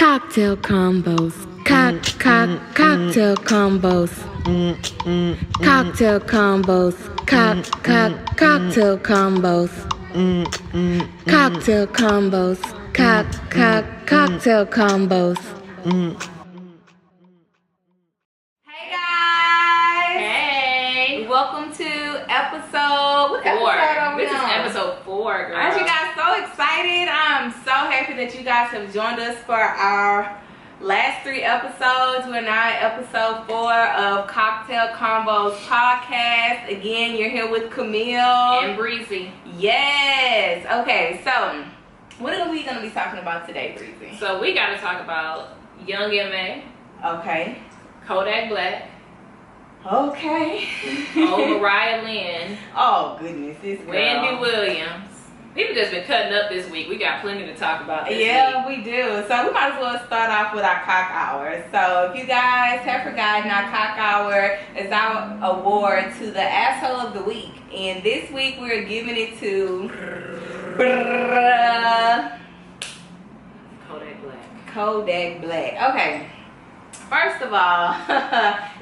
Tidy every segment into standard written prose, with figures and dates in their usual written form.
Cocktail combos. Cocktail combos. Cocktail combos. Cocktail combos. Cocktail combos. Cocktail combos. Hey guys! Hey! Welcome to episode. What 4. episode are we This is on? episode 4, girl. Aren't you guys so excited? I'm so happy that you guys have joined us for our last 3 episodes. We're now at episode 4 of Cocktail Convos Podcast. Again, you're here with Camille and Breezy. Yes. Okay, so what are we going to be talking about today, Breezy? So we got to talk about Young M.A., Okay. Kodak Black, Okay. old Mariah Lynn, Oh goodness, this girl. Wendy Williams. People just been cutting up this week. We got plenty to talk about this Yeah, week. we do. So we might as well start off with our cock hour. So if you guys have forgotten, our cock hour is our award to the asshole of the week. And this week we're giving it to Kodak Black. Kodak Black. Okay. First of all,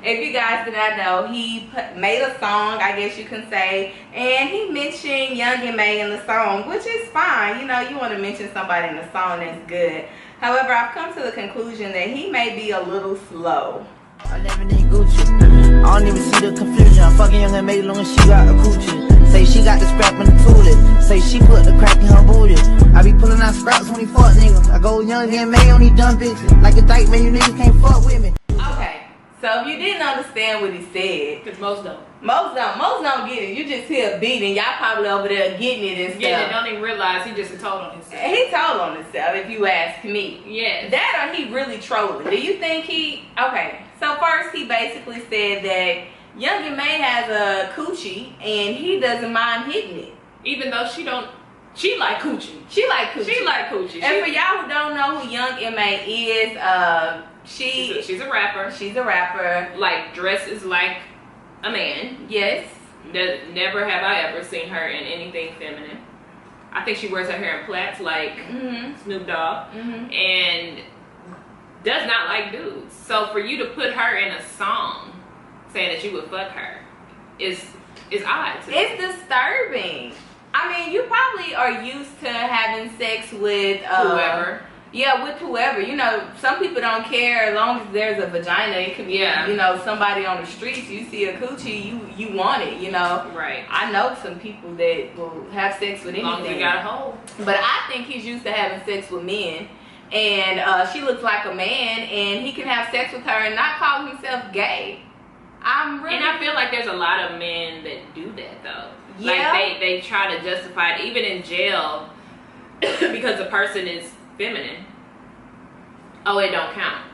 if you guys did not know, he made a song, I guess you can say, and he mentioned Young M.A. in the song, which is fine. You know, you want to mention somebody in the song, that's good. However, I've come to the conclusion that he may be a little slow. I live in Gucci. I don't even see the confusion. I'm fucking Young M.A. long as she got a coochie. Say she got the scrap in the toilet. Say she put the crack in her booty. I be pulling out scraps when he fuck niggas. I go Young M.A. on these dumb bitches. Like a dyke, man, you niggas can't fuck with me. Okay, so if you didn't understand what he said, Because most don't. most don't get it. You just hear a beat and y'all probably over there getting it and stuff. Yeah, they don't even realize he just told on himself. He told on himself, if you ask me. Yes. That or he really trolling. Do you think he... Okay, so first he basically said that Young M.A. has a coochie and he doesn't mind hitting it. Even though she don't... She like coochie. She like coochie. She like coochie. And for y'all who don't know who Young M.A. is, She's a rapper. she's a rapper. Like, dresses like a man. Yes. Never have I ever seen her in anything feminine. I think she wears her hair in plaits like Snoop Dogg, and does not like dudes. So for you to put her in a song saying that you would fuck her is odd to me. It's disturbing. I mean, you probably are used to having sex with Whoever. Yeah, with whoever. You know, some people don't care as long as there's a vagina. It could be, Yeah. you know, somebody on the streets. You see a coochie, you want it, you know. Right. I know some people that will have sex with As long as anything. you got a hole. But I think he's used to having sex with men. And she looks like a man, and he can have sex with her and not call himself gay. And I feel like there's a lot of men that do that though. Yeah. Like they try to justify it even in jail because the person is feminine. Oh, it don't count.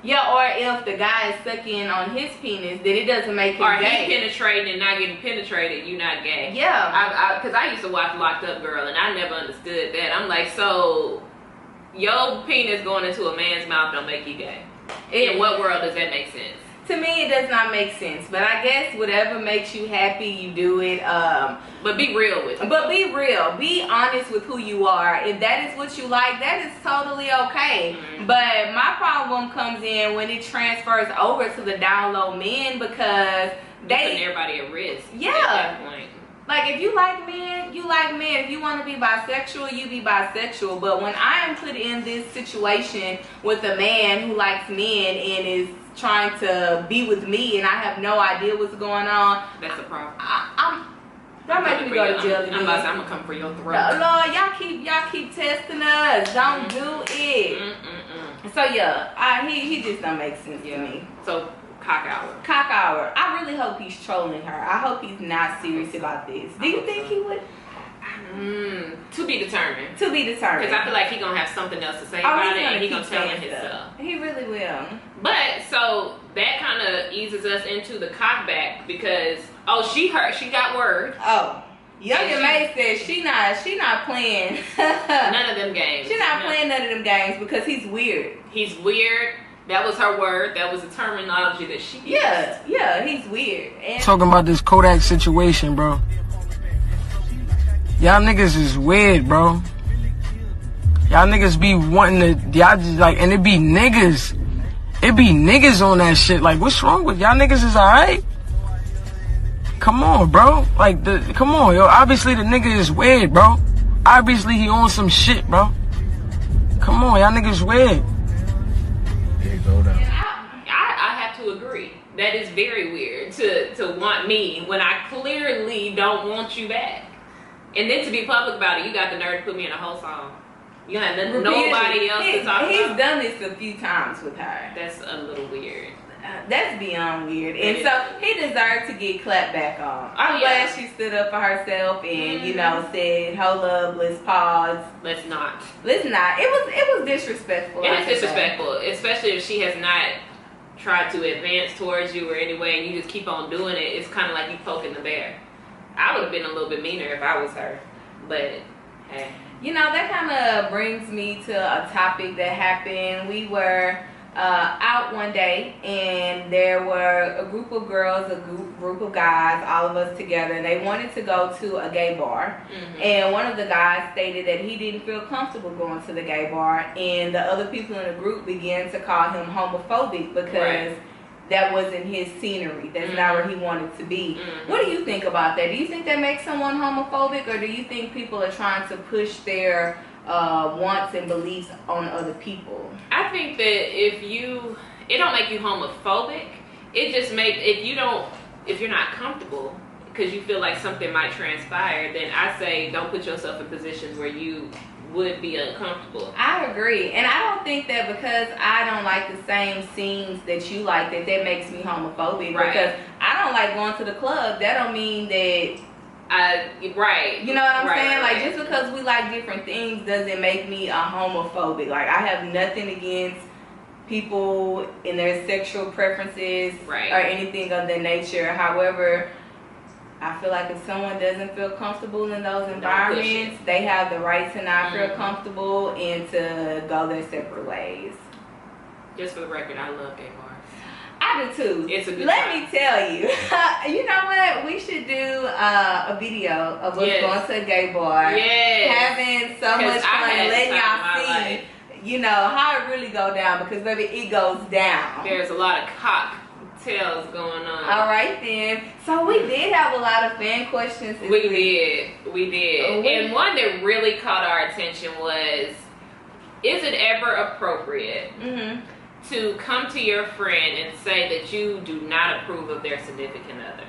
Yeah, or if the guy is sucking on his penis, then it doesn't make him Or gay. he penetrating and not getting penetrated, you not gay. Yeah. Because I used to watch Locked Up Girl, and I never understood that. I'm like, so your penis going into a man's mouth don't make you gay. In what world does that make sense? To me, it does not make sense. But I guess whatever makes you happy, you do it. But be real with it. But be real. Be honest with who you are. If that is what you like, that is totally okay. But my problem comes in when it transfers over to the down low men because Putting everybody at risk. Yeah. At that point. Like, if you like men, you like men. If you want to be bisexual, you be bisexual. But when I am put in this situation with a man who likes men and is trying to be with me and I have no idea what's going on, That's a problem. that makes me go to jail again. I'm gonna come for your throat. Lord, y'all keep testing us. Don't do it. So yeah, he just don't make sense to me. So cock hour. Cock hour. I really hope he's trolling her. I hope he's not serious about this. Do you think he would? To be determined. To be determined. Because I feel like he's going to have something else to say Oh, about he's it, and he's keep going to tell it saying himself. stuff. He really will. But, so, that kind of eases us into the cock back because, she got word. Oh. Young And M.A. says she not playing. None of them games. She's not playing none of them games because he's weird. He's weird. That was her word. That was the terminology that she used. Yeah, he's weird. And Talking about this Kodak situation, bro. Y'all niggas is weird, bro. Y'all Y'all niggas be wanting to, y'all just like, and it be niggas. It be niggas on that shit. Like, what's wrong with y'all niggas is alright? Come on, bro. Like, come on, yo. Obviously, the nigga is weird, bro. Obviously, he on some shit, bro. Come on, y'all niggas weird. There you go, down. I have to agree. That is very weird to want me when I clearly don't want you back. And then to be public about it, you got the nerve to put me in a whole song. You don't have nobody else to talk about. He's done this a few times with her. That's a little weird. That's beyond weird. And so he deserved to get clapped back on. I'm glad she stood up for herself and, you know, said, hold up, let's pause. Let's not. It was disrespectful. It is disrespectful, especially if she has not tried to advance towards you or any way and you just keep on doing it. It's kind of like you poking the bear. I would have been a little bit meaner if I was her. But, hey. You know, that kind of brings me to a topic that happened. We were out one day and there were a group of girls, a group of guys, all of us together, and they wanted to go to a gay bar. And one of the guys stated that he didn't feel comfortable going to the gay bar, and the other people in the group began to call him homophobic because that wasn't his scenery. That's not where he wanted to be. What do you think about that? Do you think that makes someone homophobic, or do you think people are trying to push their wants and beliefs on other people? I think that it don't make you homophobic. It just makes, if you're not comfortable because you feel like something might transpire, then I say don't put yourself in positions where you would be uncomfortable. I agree. And I don't think that because I don't like the same scenes that you like, that makes me homophobic. Right. Because I don't like going to the club. That don't mean that... Right. You know what I'm saying? Right. Like, just because we like different things doesn't make me a homophobic. Like, I have nothing against people in their sexual preferences or anything of that nature. However, I feel like if someone doesn't feel comfortable in those environments, they have the right to not feel comfortable and to go their separate ways. Just for the record, I love gay bars. I do too. It's a good Let time. me tell you. You know what? We should do a video of us going to a gay bar. Yes. Having so much fun and letting y'all see, you know, how it really go down, because baby, it goes down. There's a lot of cocktails going on. All right then. So we did have a lot of fan questions this week. We did. And one that really caught our attention was, is it ever appropriate to come to your friend and say that you do not approve of their significant other?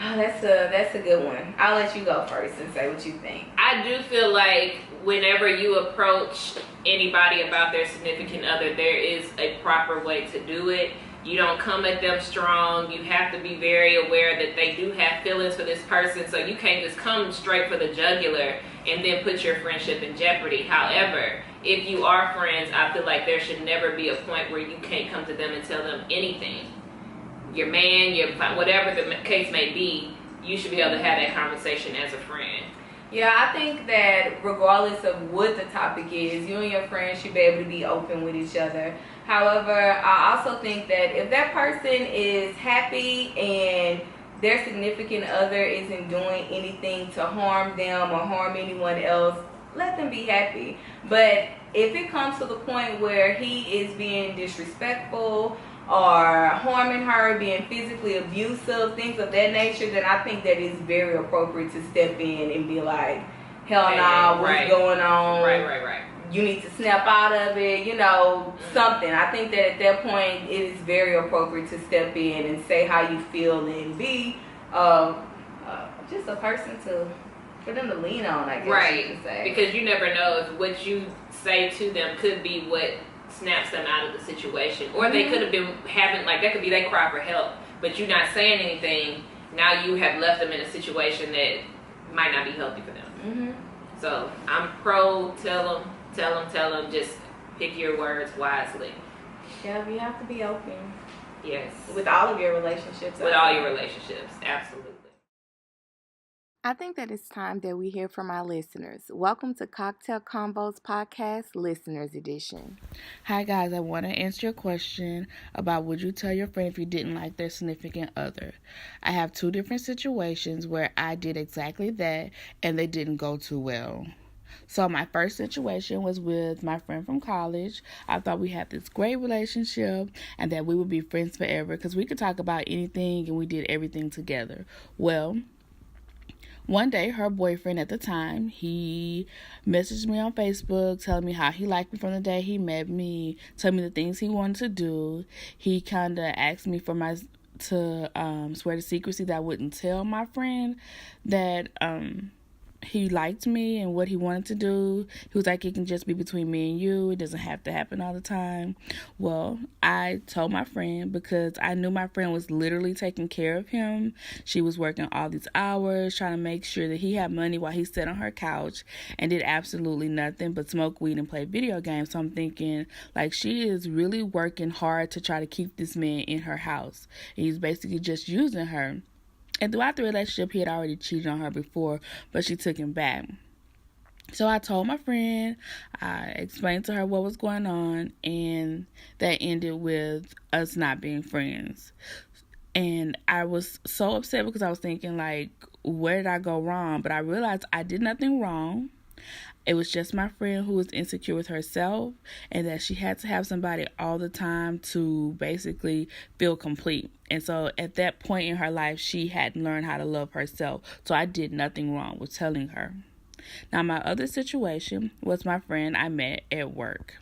Oh, that's a good one. I'll let you go first and say what you think. I do feel like whenever you approach anybody about their significant other, there is a proper way to do it. You don't come at them strong. You have to be very aware that they do have feelings for this person, so you can't just come straight for the jugular and then put your friendship in jeopardy. However, if you are friends, I feel like there should never be a point where you can't come to them and tell them anything. Your man, whatever the case may be, you should be able to have that conversation as a friend. Yeah, I think that regardless of what the topic is, you and your friends should be able to be open with each other. However, I also think that if that person is happy and their significant other isn't doing anything to harm them or harm anyone else, let them be happy. But if it comes to the point where he is being disrespectful or harming her, being physically abusive, things of that nature, then I think that it's very appropriate to step in and be like, hell no, what's going on? Right. You need to snap out of it, you know, something. I think that at that point, it is very appropriate to step in and say how you feel and be just a person for them to lean on, I guess you could say. Because you never know if what you say to them could be what snaps them out of the situation. Or they could have been having, like, that could be their cry for help, but you're not saying anything. Now you have left them in a situation that might not be healthy for them. So I'm pro tell them, just pick your words wisely. Yeah, you have to be open. Yes. With all of your relationships. With all your relationships, absolutely. I think that it's time that we hear from our listeners. Welcome to Cocktail Convos Podcast, Listeners Edition. Hi guys, I want to answer your question about would you tell your friend if you didn't like their significant other. I have two different situations where I did exactly that and they didn't go too well. So my first situation was with my friend from college. I thought we had this great relationship and that we would be friends forever because we could talk about anything and we did everything together. Well, one day, her boyfriend at the time, he messaged me on Facebook telling me how he liked me from the day he met me, told me the things he wanted to do. He kind of asked me for to swear to secrecy that I wouldn't tell my friend that he liked me and what he wanted to do. He was like, it can just be between me and you. It doesn't have to happen all the time. Well, I told my friend because I knew my friend was literally taking care of him. She was working all these hours, trying to make sure that he had money while he sat on her couch and did absolutely nothing but smoke weed and play video games. So I'm thinking, like, she is really working hard to try to keep this man in her house. And he's basically just using her. And throughout the relationship, he had already cheated on her before, but she took him back. So I told my friend, I explained to her what was going on, and that ended with us not being friends. And I was so upset because I was thinking, like, where did I go wrong? But I realized I did nothing wrong. It was just my friend who was insecure with herself and that she had to have somebody all the time to basically feel complete. And so at that point in her life, she hadn't learned how to love herself. So I did nothing wrong with telling her. Now, my other situation was my friend I met at work.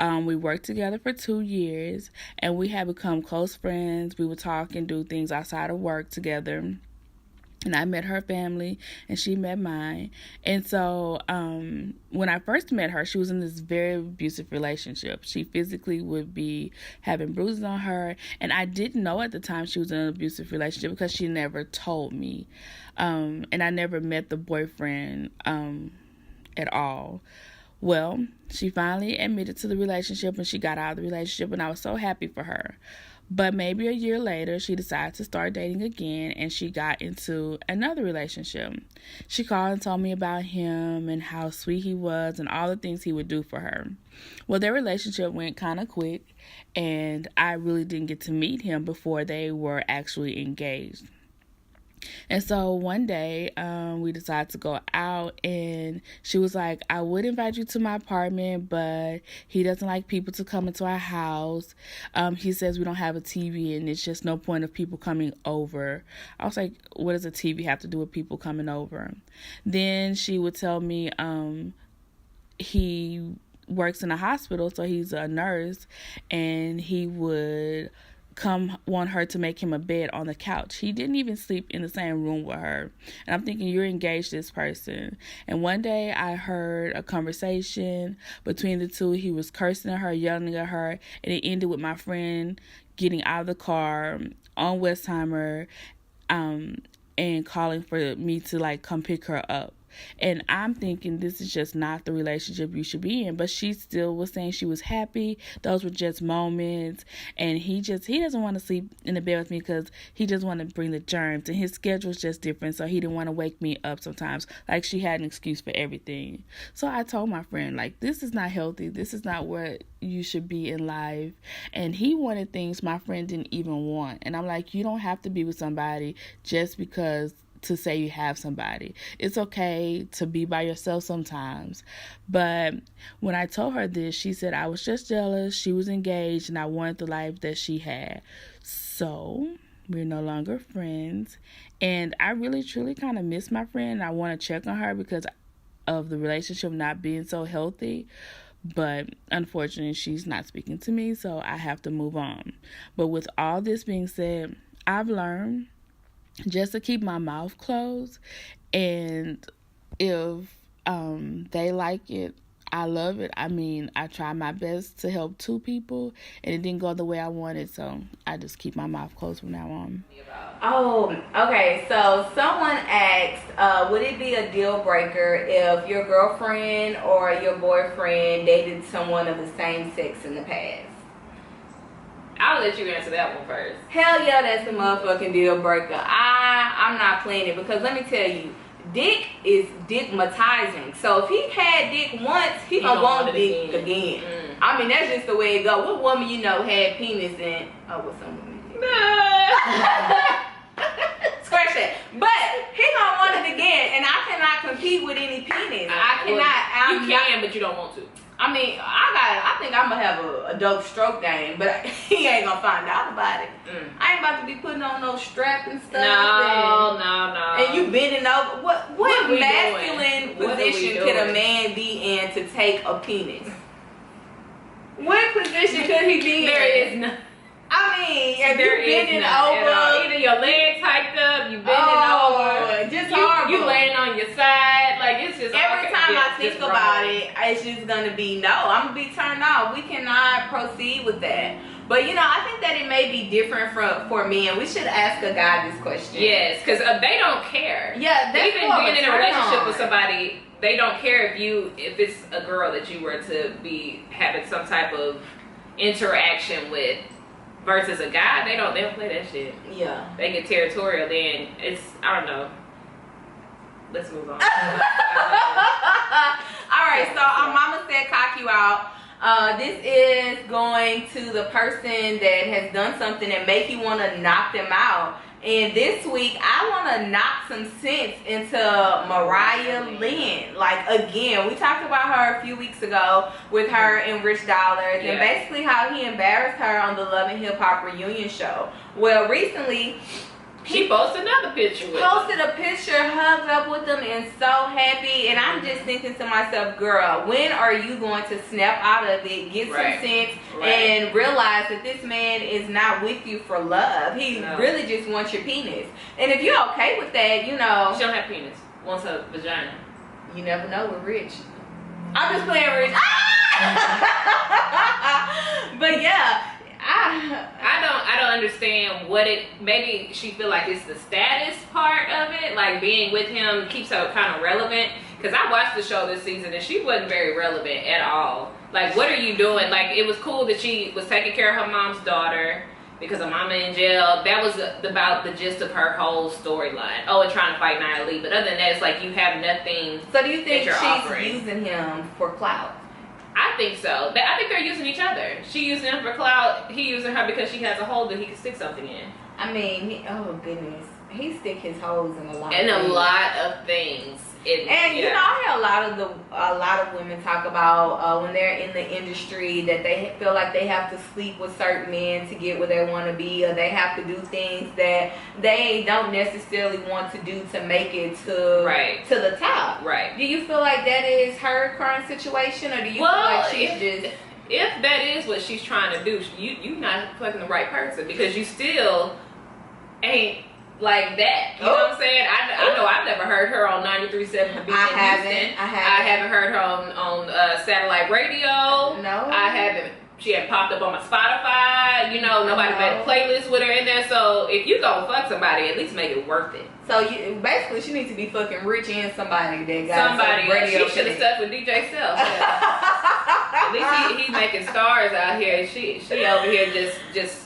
We worked together for 2 years and we had become close friends. We would talk and do things outside of work together. And I met her family, and she met mine. And so when I first met her, she was in this very abusive relationship. She physically would be having bruises on her. And I didn't know at the time she was in an abusive relationship because she never told me. And I never met the boyfriend at all. Well, she finally admitted to the relationship, and she got out of the relationship, and I was so happy for her. But maybe a year later, she decided to start dating again, and she got into another relationship. She called and told me about him and how sweet he was and all the things he would do for her. Well, their relationship went kind of quick, and I really didn't get to meet him before they were actually engaged. And so one day, we decided to go out, and she was like, I would invite you to my apartment, but he doesn't like people to come into our house. He says we don't have a TV, and it's just no point of people coming over. I was like, what does a TV have to do with people coming over? Then she would tell me he works in a hospital, so he's a nurse, and he would want her to make him a bed on the couch. He didn't even sleep in the same room with her. And I'm thinking, you're engaged to this person. And one day I heard a conversation between the two. He was cursing at her, yelling at her, and it ended with my friend getting out of the car on Westheimer and calling for me to, like, come pick her up. And I'm thinking this is just not the relationship you should be in. But she still was saying she was happy. Those were just moments. And he doesn't want to sleep in the bed with me because he just want to bring the germs. And his schedule's just different. So he didn't want to wake me up sometimes. Like, she had an excuse for everything. So I told my friend, like, this is not healthy. This is not what you should be in life. And he wanted things my friend didn't even want. And I'm like, you don't have to be with somebody just because to say you have somebody. It's okay to be by yourself sometimes. But when I told her this, she said I was just jealous. She was engaged and I wanted the life that she had. So we're no longer friends. And I really, truly kind of miss my friend. I want to check on her because of the relationship not being so healthy. But unfortunately, she's not speaking to me, so I have to move on. But with all this being said, I've learned just to keep my mouth closed, and if they like it, I love it. I mean, I try my best to help 2 people, and it didn't go the way I wanted, so I just keep my mouth closed from now on. Oh, okay. So someone asked, would it be a deal breaker if your girlfriend or your boyfriend dated someone of the same sex in the past? I'll let you answer that one first. Hell yeah, that's a motherfucking deal breaker. I'm not playing it because let me tell you, dick is dickmatizing. So if he had dick once, he gonna want dick again. I mean, that's just the way it go. What woman you know had penis and what some women did? Scratch that. But he gonna want it again, and I cannot compete with any penis. I cannot. You can, but you don't want to. I mean, I think I'm gonna have a dope stroke game, but he ain't gonna find out about it. I ain't about to be putting on no strap and stuff. No. And you bending over. What masculine position could a man be in to take a penis? What position could he be in? There is none. I mean, if you're bending over, either your legs hiked up, you bending over, just horrible. You laying on your side, like it's just every time I think about it, it's just gonna be no. I'm gonna be turned off. We cannot proceed with that. But I think that it may be different for men. We should ask a guy this question. Yes, because they don't care. Yeah, that's even being in a relationship with somebody, they don't care if it's a girl that you were to be having some type of interaction with. Versus a guy, they don't play that shit. Yeah. They get territorial, then I don't know. Let's move on. Alright, so our mama said cock you out. This is going to the person that has done something that make you want to knock them out. And this week, I want to knock some sense into Mariah Lynn. Like, again, we talked about her a few weeks ago with her and Rich Dollars, and basically how he embarrassed her on the Love and Hip Hop reunion show. Well, recently, she posted another picture with posted a picture, hugged up with them, and so happy. And I'm just thinking to myself, girl, when are you going to snap out of it, get some sense, and realize that this man is not with you for love? He really just wants your penis. And if you're okay with that, She don't have penis. Wants a vagina. You never know with Rich. I'm just playing Rich. But yeah. I don't understand what maybe she feel like it's the status part of it, like being with him keeps her kind of relevant, because I watched the show this season and she wasn't very relevant at all. Like, what are you doing? Like, it was cool that she was taking care of her mom's daughter because her mama in jail. That was about the gist of her whole storyline. Oh, and trying to fight Nia Lee, but other than that, it's like you have nothing. So do you think she's using him for clout? I think so. I think they're using each other. She using him for clout. He using her because she has a hole that he can stick something in. I mean, oh goodness, he stick his holes in a lot. And a lot of things. I hear a lot of women talk about when they're in the industry that they feel like they have to sleep with certain men to get where they want to be, or they have to do things that they don't necessarily want to do to make it to the top. Right. Do you feel like that is her current situation, or do you feel like she's just? If that is what she's trying to do, you're not fucking the right person, because you still ain't like that. You know what I'm saying? I know I've never heard her on 93.7 The Beat in Houston. I haven't heard her on satellite radio. No. I haven't. She had popped up on my Spotify. Nobody made a playlist with her in there. So if you gonna fuck somebody, at least make it worth it. So basically, she needs to be fucking Rich and somebody that got some radio. She should have stuck with DJ Self. At least he's making stars out here. She over here just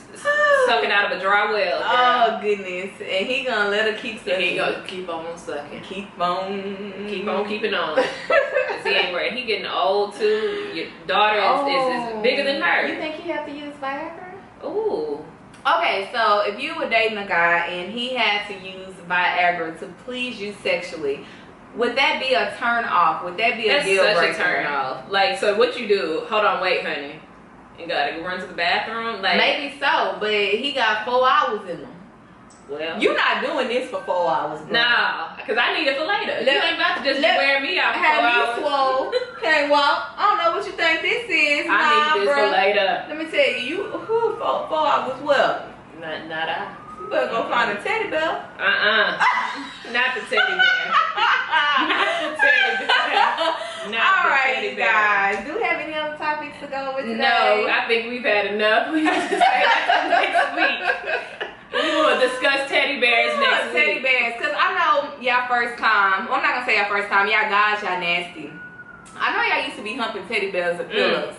sucking out of a dry well. Girl. Oh goodness! And he gonna let her keep sucking. He gonna keep on sucking. Keep on keeping on. He ain't right. He getting old too. Your daughter is bigger than her. You think he have to use Viagra? Ooh. Okay, so if you were dating a guy and he had to use Viagra to please you sexually, would that be a turn off? Would that be a deal breaker? That's such a turn off. Like, so what you do? Hold on, wait, honey. You gotta run to the bathroom? Like, maybe so, but he got 4 hours in them. Well, you're not doing this for 4 hours, bro. Nah, because I need it for later. You ain't about to just wear me out for 4 hours. Have me swole. Can't walk. I don't know what you think this is. I need this for later. Let me tell you, 4 hours well. Not I. You better go find a teddy bear. Not the teddy bear. Not the teddy bear. All right, guys. Do we have any other topics to go with today? No, I think we've had enough. We have to say that next week. We will discuss teddy bears next week. Teddy bears, because I know y'all first time. Well, I'm not going to say y'all first time. Y'all guys, y'all nasty. I know y'all used to be humping teddy bears or pillows.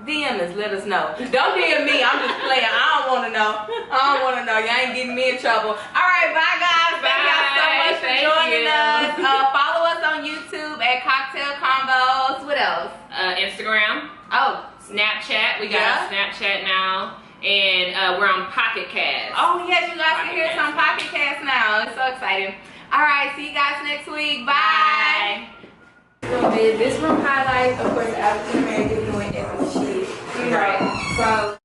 DM us, let us know. Don't DM me, I'm just playing. I don't want to know. Y'all ain't getting me in trouble. All right, bye guys. Thank y'all so much for joining us. Follow us on YouTube at Cocktail Convos. What else? Instagram. Oh. Snapchat. We got a Snapchat now. And we're on Pocket Cast. Oh, yes, you guys can hear us on Pocket Cast now. It's so exciting. All right, see you guys next week. Bye. This room highlights, of course, African American doing epic shit. Right. So.